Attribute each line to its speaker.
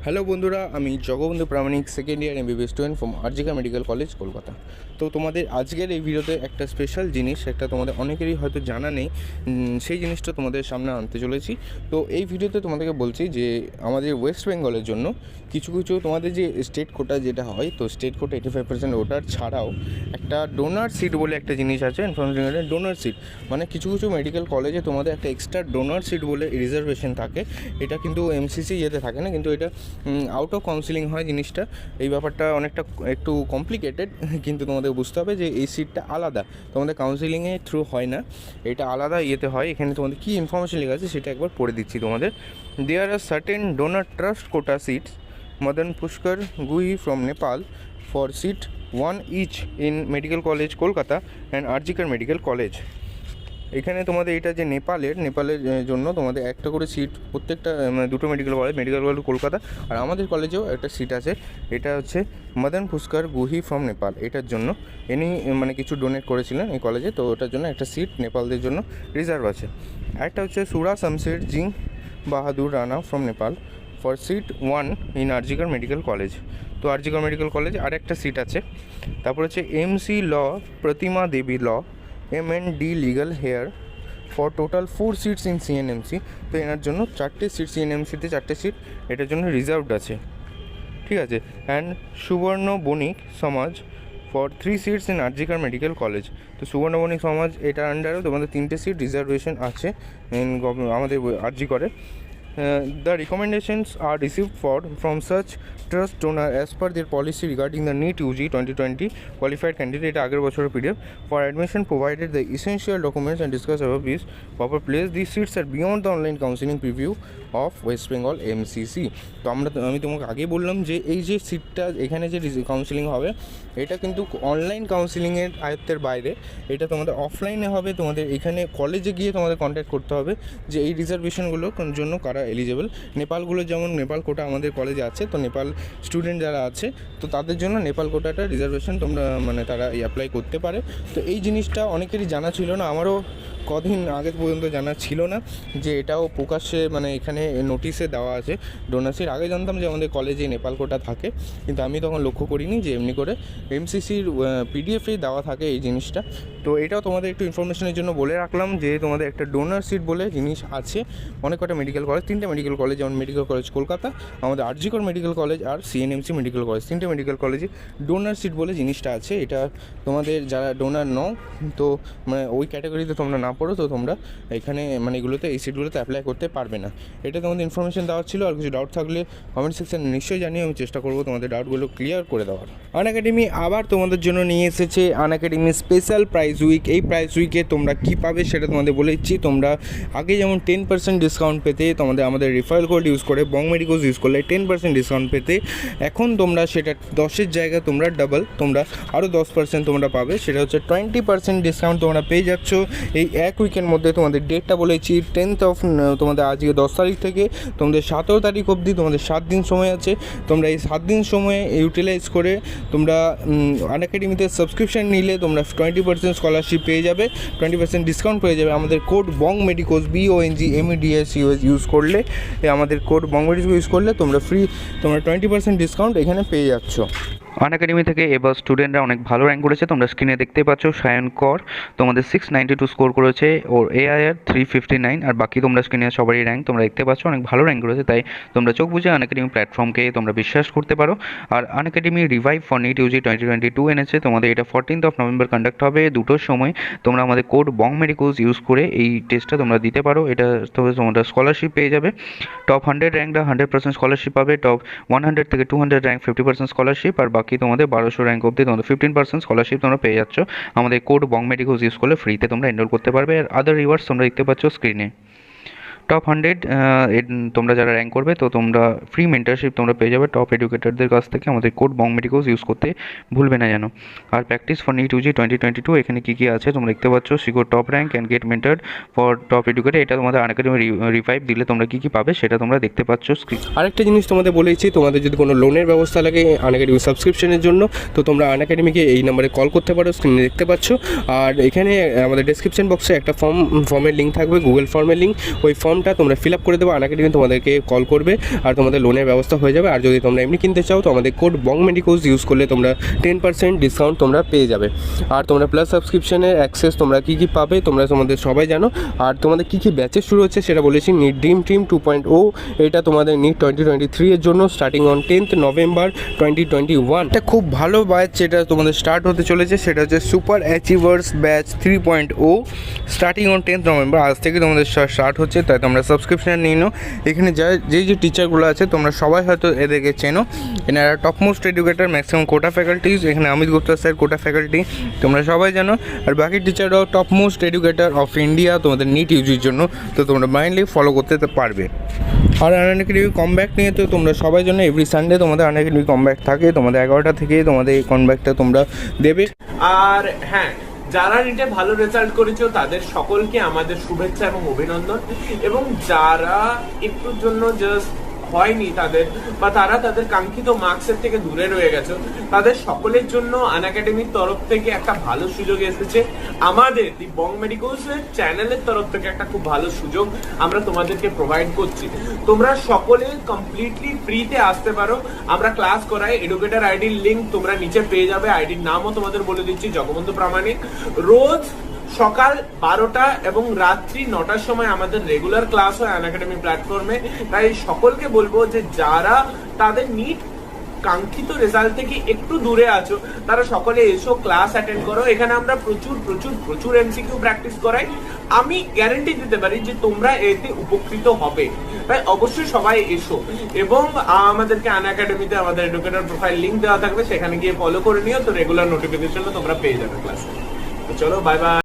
Speaker 1: Hello বন্ধুরা, আমি Jagabandhu Pramanik second year MBBS student from RG Kar medical college Kolkata. তো তোমাদের আজকের এই ভিডিওতে একটা স্পেশাল জিনিস, একটা তোমাদের অনেকেরই হয়তো জানা নেই, সেই জিনিসটা তোমাদের সামনে আনতে চলেছি। তো এই ভিডিওতে তোমাদেরকে বলছি যে আমাদের ওয়েস্ট বেঙ্গলের জন্য কিছু তোমাদের যে স্টেট কোটা যেটা হয়, তো স্টেট কোটা 85% ওটার ছাড়াও একটা ডোনার সিট বলে একটা জিনিস আছে। ইনফরমেশন ডোনার সিট মানে কিছু মেডিকেল কলেজে তোমাদের একটা এক্সট্রা ডোনার সিট বলে রিজার্ভেশন থাকে। এটা কিন্তু এমসিসি ইয়েতে থাকে না, কিন্তু এটা আউট অফ কাউন্সিলিং হয় জিনিসটা। এই ব্যাপারটা অনেকটা একটু কমপ্লিকেটেড, কিন্তু তোমাদের বুঝতে হবে যে এই সিটটা আলাদা, তোমাদের কাউন্সিলিংয়ের থ্রু হয় না, এটা আলাদা ইয়েতে হয়। এখানে তোমাদের কী ইনফরমেশন লেখা আছে সেটা একবার পড়ে দিচ্ছি তোমাদের। There are certain donor trust quota seats Madan Pushkar Guhi from Nepal for seat 1 each in medical college Kolkata and আরজিকার মেডিকেল কলেজ। এখানে তোমাদের এটা যে নেপালের জন্য তোমাদের একটা করে সিট প্রত্যেকটা, দুটো মেডিকেল কলেজ কলকাতা আর আমাদের কলেজেও একটা সিট আছে। এটা হচ্ছে মদন পুষ্কর গুহি ফ্রম নেপাল, এটার জন্য ইনি কিছু ডোনেট করেছিলেন এই কলেজে, তো ওটার জন্য একটা সিট নেপালদের জন্য রিজার্ভ আছে। একটা হচ্ছে Sura Shamsher Jung Bahadur Rana from Nepal for seat 1 in RG Kar medical college. তো আরজিকার মেডিকেল কলেজ আর একটা সিট আছে। তারপর হচ্ছে এমসি ল প্রতিমা দেবী ল MND legal heir for total 4 seats in CNMC. তো এনার জন্য 4টে সিট, সিএনএমসিতে 4টে সিট এটার জন্য রিজার্ভড আছে, ঠিক আছে। And Subarna Banik Samaj for 3 seats in RG Kar medical college. তো সুবর্ণ বণিক সমাজ এটার আন্ডারেও তোমাদের 3টে সিট রিজার্ভেশন আছে আমাদের আরজি করে। The recommendations are received from such trust donor as per their policy regarding the NEET UG 2020 qualified candidate আগের বছরের PDF for admission provided the essential documents and discuss above is proper place. These seats are beyond the online counseling preview of West Bengal MCC. তো আমি তোমাকে আগে বললাম যে এই যে সিটটা এখানে যে কাউন্সিলিং হবে এটা কিন্তু অনলাইন কাউন্সিলিংয়ের আয়ত্তের বাইরে, এটা তোমাদের অফলাইনে হবে। তোমাদের এখানে কলেজে গিয়ে তোমাদের কন্ট্যাক্ট করতে হবে যে এই রিজার্ভেশনগুলোর জন্য কারা এলিজেবল। নেপালগুলো যেমন নেপাল কোটা আমাদের কলেজে আছে, তো নেপাল স্টুডেন্ট যারা আছে তো তাদের জন্য নেপাল কোটাটা রিজার্ভেশন তোমরা তারা অ্যাপ্লাই করতে পারে। তো এই জিনিসটা অনেকেরই জানা ছিল না, আমারও কদিন আগে পর্যন্ত জানা ছিল না যে এটাও প্রকাশ্যে এখানে নোটিশে দেওয়া আছে ডোনাসির। আগে জানতাম যে আমাদের কলেজে নেপাল কোটা থাকে, কিন্তু আমি তখন লক্ষ্য করিনি যে এমনি করে এমসিসির পিডিএফে দেওয়া থাকে এই জিনিসটা। তো এটাও তোমাদের একটু ইনফরমেশনের জন্য বলে রাখলাম যে তোমাদের একটা ডোনার সিট বলে জিনিস আছে অনেক কটা মেডিকেল কলেজ, 3টে মেডিকেল কলেজ, যেমন মেডিকেল কলেজ কলকাতা, আমাদের আরজিকর মেডিকেল কলেজ আর সিএনএমসি মেডিকেল কলেজ, 3টে মেডিকেল কলেজে ডোনার সিট বলে জিনিসটা আছে। এটা তোমাদের যারা ডোনার নও, তো ওই ক্যাটাগরিতে তোমরা না পড়ো, তো তোমরা এখানে এগুলোতে এই সিটগুলোতে অ্যাপ্লাই করতে পারবে না। এটা তোমাদের ইনফরমেশন দেওয়ার ছিল। আর কিছু ডাউট থাকলে কমেন্ট সেকশানে নিশ্চয়ই জানিয়ে আমি চেষ্টা করবো তোমাদের ডাউটগুলো ক্লিয়ার করে দেওয়ার। আনএকাডেমি আবার তোমাদের জন্য নিয়ে এসেছে আনএকাডেমি স্পেশাল প্রাইজ উইক। এই প্রাইজ উইকে তোমরা কী পাবে সেটা তোমাদের বলে দিচ্ছি। তোমরা আগে যেমন 10% ডিসকাউন্ট পেতে আমাদের রেফারেল কোড ইউজ করে বং মেডিকোজ ইউজ করলে 10% ডিসকাউন্ট পেতে, এখন তোমরা সেটা 10-এর জায়গায় তোমরা ডাবল, তোমরা আরও 10% তোমরা পাবে, সেটা হচ্ছে 20% ডিসকাউন্ট তোমরা পেয়ে যাচ্ছ এই এক উইকের মধ্যে। তোমাদের ডেটটা বলেছি 10th অফ, তোমাদের আজকে 10 তারিখ থেকে তোমাদের 17 তারিখ অবধি তোমাদের 7 দিন সময় আছে। তোমরা এই 7 দিন সময়ে ইউটিলাইজ করে তোমরা আনএকাডেমিতে সাবস্ক্রিপশান নিলে তোমরা 20% স্কলারশিপ পেয়ে যাবে, 20% ডিসকাউন্ট পেয়ে যাবে আমাদের কোড বং মেডিকোজ BONGMEDICOS ইউজ করলে। আমাদের কোড বং মেডিকোজ ইউজ করলে তোমরা 20% ডিসকাউন্ট এখানে পেয়ে যাচ্ছ।
Speaker 2: আনএকাডেমি থেকে এবার স্টুডেন্টরা অনেক ভালো র্যাঙ্ক করেছে। তোমরা স্ক্রিনে দেখতে পাচ্ছ সায়ন কর তোমাদের 692 স্কোর করেছে, ওর AIR 359, আর বাকি তোমরা স্ক্রিনে সবারই র্যাঙ্ক তোমরা দেখতে পাচ্ছ, অনেক ভালো র্যাঙ্ক করেছে। তাই তোমরা চোখ বুঝে আনএকাডেমি প্ল্যাটফর্মকে তোমরা বিশ্বাস করতে পারো। আর Unacademy revive for NEET UG 2022 এনেছে। তোমাদের এটা 14th অফ নভেম্বর কন্ডাক্ট হবে 2টোর সময়। তোমরা আমাদের কোড বং মেডিকোজ ইউজ করে এই টেস্টটা তোমরা দিতে পারো। এটা তোমরা স্কলারশিপ পেয়ে যাবে। টপ 100 র্যাঙ্কটা 100% স্কলারশিপ পাবে, টপ 100 থেকে 200 র্যাঙ্ক 50% স্কলারশিপ, আর বাকি তোমাদের 1200 র্যাঙ্ক অবধি তোমাদের 15% স্কলারশিপ তোমরা পেয়ে যাচ্ছ। আমাদের কোড বং মেডিকোজ ইউজ করলে ফ্রিতে তোমরা এনরোল করতে পারবে। আর আদার রিওয়ার্ডস তোমরা দেখতে পাচ্ছ স্ক্রিনে। টপ 100 তোমরা যারা র্যাঙ্ক করবে তো তোমরা ফ্রি মেন্টারশিপ তোমরা পেয়ে যাবে টপ এডুকেটরদের কাছ থেকে। আমাদের কোড বং মেডিকোজ ইউজ করতে ভুলবে না যেন। আর প্র্যাকটিস ফর NEET UG 2022 এখানে কী কী আছে তোমরা দেখতে পাচ্ছ। Secure top rank and get mentored for top educator, এটা তোমাদের আনএকাডেমি রিভাইভ দিলে তোমরা কী কী পাবে সেটা তোমরা দেখতে পাচ্ছ স্ক্রিন।
Speaker 1: আরেকটা জিনিস তোমাদের বলেছি, তোমাদের যদি কোনো লোনের ব্যবস্থা লাগে আনএকাডেমি সাবস্ক্রিপশনের জন্য, তো তোমরা আনএকাডেমিকে এই নাম্বারে কল করতে পারো, স্ক্রিনে দেখতে পাচ্ছ। আর এখানে আমাদের ডেসক্রিপশন বক্সে একটা ফর্মের লিঙ্ক থাকবে, গুগল ফর্মের লিঙ্ক। ওই ফর্ম ফর্মটা তোমরা ফিল আপ করে দেবো, আনএকাডেমি তোমাদেরকে কল করবে আর তোমাদের লোনের ব্যবস্থা হয়ে যাবে। আর যদি তোমরা এমনি কিনতে চাও তো আমাদের কোড বং মেডিকোজ ইউজ করলে তোমরা 10% ডিসকাউন্ট তোমরা পেয়ে যাবে। আর তোমরা প্লাস সাবস্ক্রিপশনের অ্যাক্সেস তোমরা কী কী পাবে তোমরা তোমাদের সবাই জানো। আর তোমাদের কী কী ব্যাচেস শুরু হচ্ছে সেটা বলেছি। নিট ড্রিম টিম 2.0 এটা তোমাদের নিট 2023 এর জন্য স্টার্টিং অন 10th নভেম্বর 2021। এটা খুব ভালো ব্যাচ যেটা তোমাদের স্টার্ট হতে চলেছে, সেটা হচ্ছে super achievers batch 3.0 starting on 10th November. আজ থেকে তোমাদের স্টার্ট হচ্ছে, তাই তোমরা সাবস্ক্রিপশন নিয়ে নাও। এখানে যে টিচারগুলো আছে তোমরা সবাই হয়তো এদেরকে চেনো, এনারা top most educator, maximum Kota faculties. এখানে অমিত গুপ্তা স্যার কোটা ফ্যাকাল্টি, তোমরা সবাই জানো। আর বাকি টিচাররাও top most educator of India তোমাদের নিট ইউজির জন্য, তো তোমরা মাইন্ডলি ফলো করতে পারবে। আর আনএকাডেমি কমব্যাক নিয়ে তো তোমরা সবাই জানো, এভরি সানডে তোমাদের আনএকাডেমি কমব্যাক থাকে, তোমাদের 11টা থেকে তোমাদের এই কমব্যাকটা তোমরা দেবে।
Speaker 3: আর হ্যাঁ, যারা নিটে ভালো রেজাল্ট করেছো তাদের সকলকে আমাদের শুভেচ্ছা এবং অভিনন্দন। এবং যারা একটুর জন্য জাস্ট হয়নি তাদের, বা তারা তাদের কাঙ্ক্ষিত মার্কসের থেকে দূরে রয়ে গেছে, তাদের সকলের জন্য আনএকাডেমির তরফ থেকে একটা ভালো সুযোগ এসেছে। আমাদের দি বং মেডিকোজের চ্যানেলের তরফ থেকে একটা খুব ভালো সুযোগ আমরা তোমাদেরকে প্রোভাইড করছি। তোমরা সকলে কমপ্লিটলি ফ্রিতে আসতে পারো, আমরা ক্লাস করাই। এডুকেটর আইডির লিঙ্ক তোমরা নিচে পেয়ে যাবে, আইডির নামও তোমাদের বলে দিচ্ছি, জগবন্ধু প্রামাণিক। রোজ সকাল 12টা এবং রাত্রি 9টার সময় আমাদের রেগুলার ক্লাস হয় আনএকাডেমি প্ল্যাটফর্মে। তাই সকলকে বলবো যে যারা তাদের নিট কাঙ্ক্ষিত রেজাল্ট থেকে একটু দূরে আছো তারা সকলে এসো, ক্লাস অ্যাটেন্ড করো। এখানে আমরা প্রচুর প্রচুর প্রচুর এমসিকিউ প্র্যাকটিস করাই। আমি গ্যারান্টি দিতে পারি যে তোমরা এতে উপকৃত হবে। তাই অবশ্যই সবাই এসো। এবং আমাদেরকে আনএকাডেমিতে আমাদের এডুকেটর প্রোফাইল লিংক দেওয়া থাকবে, সেখানে গিয়ে ফলো করে নিও, তো রেগুলার নোটিফিকেশনও তোমরা পেয়ে যাবে ক্লাসে। তো চলো, বাই বাই।